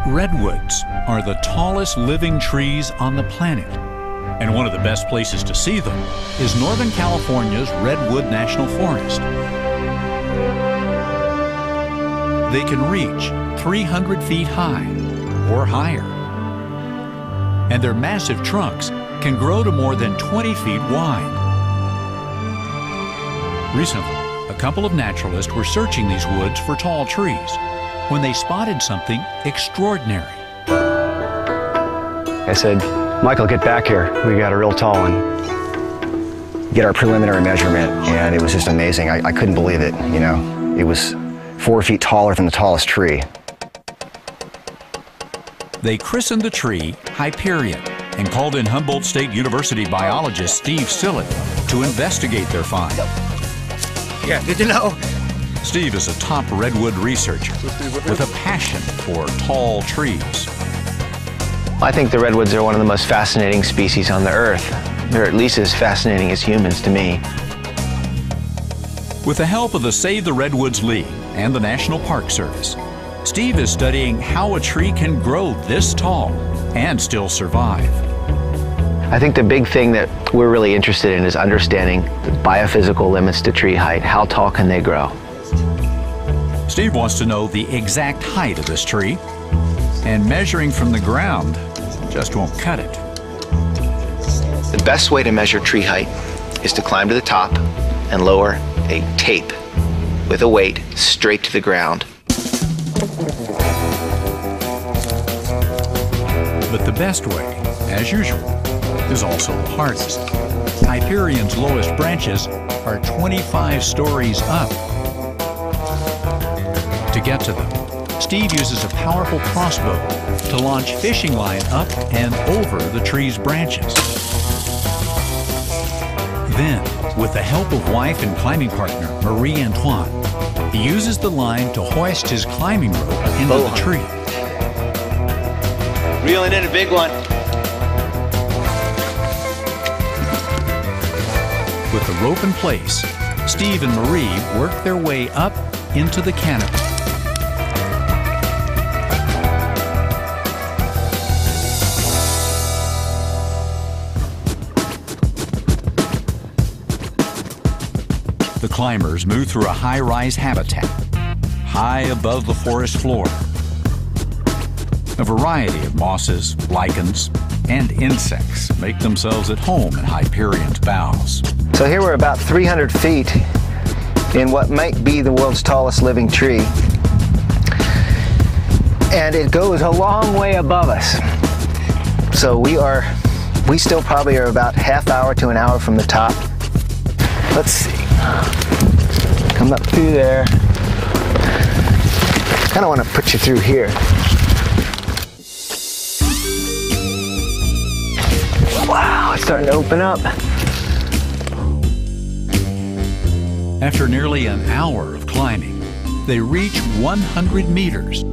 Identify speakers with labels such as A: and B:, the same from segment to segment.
A: Redwoods are the tallest living trees on the planet, and one of the best places to see them is Northern California's Redwood National Forest. They can reach 300 feet high or higher, and their massive trunks can grow to more than 20 feet wide. Recently, a couple of naturalists were searching these woods for tall trees when they spotted something extraordinary.
B: I said, Michael, get back here. We got a real tall one. Get our preliminary measurement, and it was just amazing. I couldn't believe it, you know. It was 4 feet taller than the tallest tree.
A: They christened the tree Hyperion, and called in Humboldt State University biologist Steve Sillett to investigate their find.
C: Yeah, good to know.
A: Steve is a top redwood researcher with a passion for tall trees.
D: I think the redwoods are one of the most fascinating species on the earth. They're at least as fascinating as humans to me.
A: With the help of the Save the Redwoods League and the National Park Service, Steve is studying how a tree can grow this tall and still survive.
D: I think the big thing that we're really interested in is understanding the biophysical limits to tree height. How tall can they grow?
A: Steve wants to know the exact height of this tree, and measuring from the ground just won't cut it.
D: The best way to measure tree height is to climb to the top and lower a tape with a weight straight to the ground.
A: But the best way, as usual, is also the hardest. Hyperion's lowest branches are 25 stories up. To get to them, Steve uses a powerful crossbow to launch fishing line up and over the tree's branches. Then, with the help of wife and climbing partner Marie-Antoine, he uses the line to hoist his climbing rope into the tree.
D: Reeling in a big one.
A: With the rope in place, Steve and Marie work their way up into the canopy. The climbers move through a high-rise habitat, high above the forest floor. A variety of mosses, lichens, and insects make themselves at home in Hyperion's boughs.
D: So here we're about 300 feet in what might be the world's tallest living tree. And it goes a long way above us. So we still probably are about half hour to an hour from the top. Let's see. Come up through there. Kind of want to put you through here. Wow, it's starting to open up.
A: After nearly an hour of climbing, they reach 100 meters,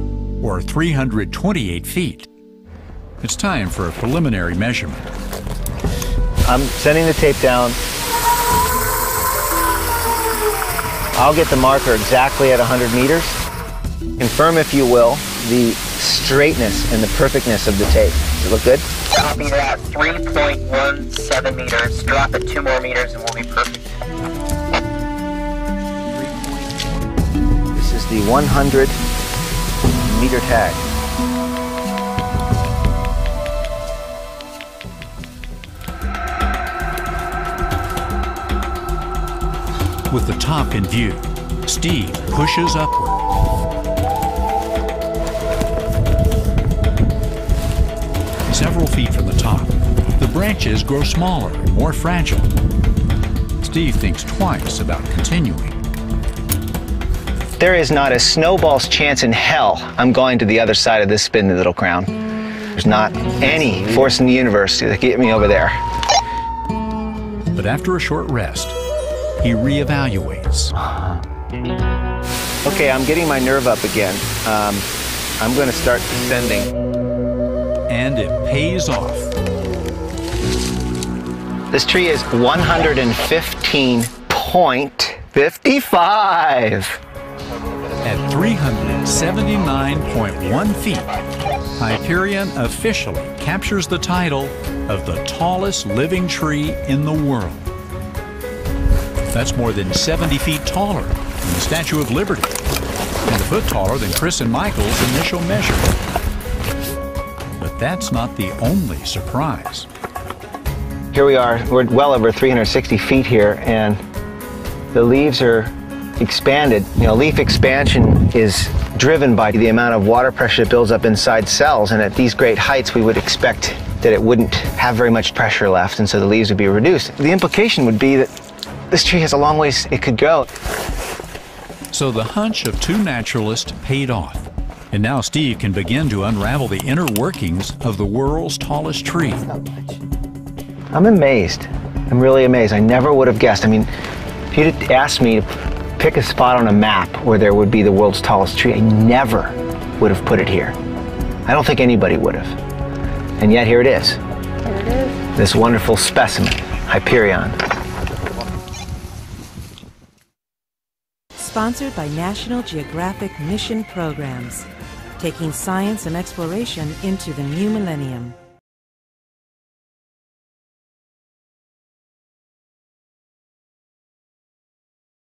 A: or 328 feet. It's time for a preliminary measurement.
D: I'm setting the tape down. I'll get the marker exactly at 100 meters. Confirm, if you will, the straightness and the perfectness of the tape. Does it look good?
E: Copy that. 3.17 meters. Drop it 2 more meters and we'll be perfect.
D: This is the 100 meter tag.
A: With the top in view, Steve pushes upward. Several feet from the top, the branches grow smaller and more fragile. Steve thinks twice about continuing.
D: There is not a snowball's chance in hell I'm going to the other side of this spindly little crown. There's not any force in the universe that can get me over there.
A: But after a short rest, he reevaluates.
D: Okay, I'm getting my nerve up again. I'm going to start descending.
A: And it pays off.
D: This tree is 115.55.
A: At 379.1 feet, Hyperion officially captures the title of the tallest living tree in the world. That's more than 70 feet taller than the Statue of Liberty, and a foot taller than Chris and Michael's initial measurement. But that's not the only surprise.
D: Here we are, we're well over 360 feet here, and the leaves are expanded. You know, leaf expansion is driven by the amount of water pressure that builds up inside cells, and at these great heights we would expect that it wouldn't have very much pressure left, and so the leaves would be reduced. The implication would be that this tree has a long ways it could go.
A: So the hunch of 2 naturalists paid off. And now Steve can begin to unravel the inner workings of the world's tallest tree.
D: I'm amazed. I'm really amazed. I never would have guessed. I mean, if you'd asked me to pick a spot on a map where there would be the world's tallest tree, I never would have put it here. I don't think anybody would have. And yet here it is.
F: Here it is.
D: This wonderful specimen, Hyperion.
G: Sponsored by National Geographic Mission Programs, taking science and exploration into the new millennium.